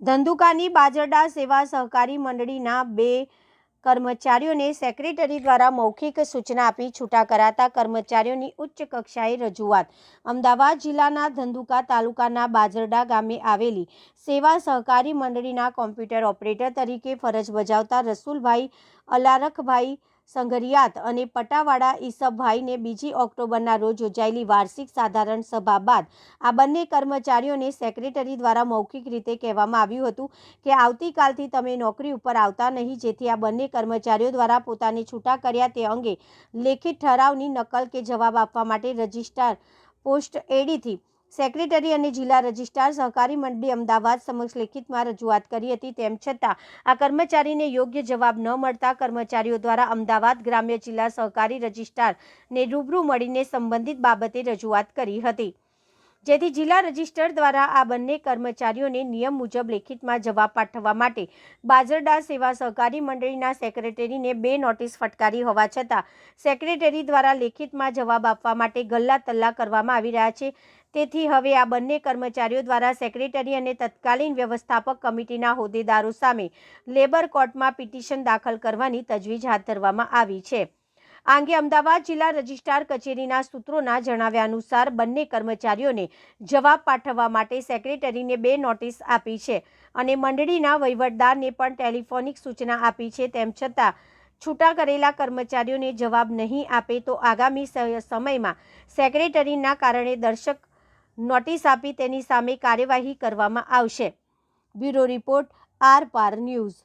ધંધુકાની બાજરડા સેવા સહકારી મંડળીના 2 કર્મચારીઓને સેક્રેટરી દ્વારા મૌખિક સૂચના આપી છૂટા કરાતા કર્મચારીઓની ઉચ્ચ કક્ષાએ રજૂઆત। અમદાવાદ જિલ્લાના ધંધુકા તાલુકાના બાજરડા ગામે આવેલી સેવા સહકારી મંડળીના કોમ્પ્યુટર ઓપરેટર તરીકે ફરજ બજાવતા રસુલભાઈ અલારખભાઈ સંઘરિયાત અને પટાવાડા ઈસબભાઈને 2 ઓક્ટોબરના રોજ યોજાયેલી વાર્ષિક સાધારણ સભા બાદ આ બંને કર્મચારીઓને સેક્રેટરી દ્વારા મૌખિક રીતે કહેવામાં આવ્યું હતું કે આવતીકાલથી તમે નોકરી ઉપર આવતા નહીં, જેથી આ બંને કર્મચારીઓ દ્વારા પોતાને છૂટા કર્યા તે અંગે લેખિત ઠરાવની નકલ કે જવાબ આપવા માટે રજિસ્ટ્રાર પોસ્ટ એડીથી સેક્રેટરી અને જિલ્લા રજિસ્ટ્રાર સહકારી મંડળી અમદાવાદ સમક્ષ લેખિતમાં રજૂઆત કરી હતી। તેમ છતાં આ કર્મચારીને યોગ્ય જવાબ ન મળતા કર્મચારીઓ દ્વારા અમદાવાદ ગ્રામ્ય જિલ્લા સહકારી રજિસ્ટ્રારને રૂબરૂ મળીને સંબંધિત બાબતે રજૂઆત કરી હતી, જેથી જિલ્લા રજિસ્ટ્રાર દ્વારા આ બંને કર્મચારીઓને નિયમ મુજબ લેખિતમાં જવાબ પાઠવવા માટે બાજરડા સેવા સહકારી મંડળીના સેક્રેટરીને 2 નોટિસ ફટકારી હોવા છતાં સેક્રેટરી દ્વારા લેખિતમાં જવાબ આપવા માટે ગલ્લા તલ્લા કરવામાં આવી રહ્યા છે। તેથી હવે આ બંને કર્મચારીઓ દ્વારા સેક્રેટરી અને તત્કાલીન વ્યવસ્થાપક કમિટીના હોદ્દેદારો સામે લેબર કોર્ટમાં પિટિશન દાખલ કરવાની તજવીજ હાથ ધરવામાં આવી છે। આ અંગે અમદાવાદ જિલ્લા રજિસ્ટ્રાર કચેરીના સૂત્રોના જણાવ્યા અનુસાર બંને કર્મચારીઓને જવાબ પાઠવવા માટે સેક્રેટરીને 2 નોટિસ આપી છે અને મંડળીના વહીવટદારને પણ ટેલિફોનિક સૂચના આપી છે। તેમ છતાં છૂટા કરેલા કર્મચારીઓને જવાબ નહીં આપે તો આગામી સમયમાં સેક્રેટરીના કારણે દર્શક નોટિસ આપી તેની સામે કાર્યવાહી કરવામાં આવશે। બ્યુરો રિપોર્ટ, આર પાર ન્યૂઝ।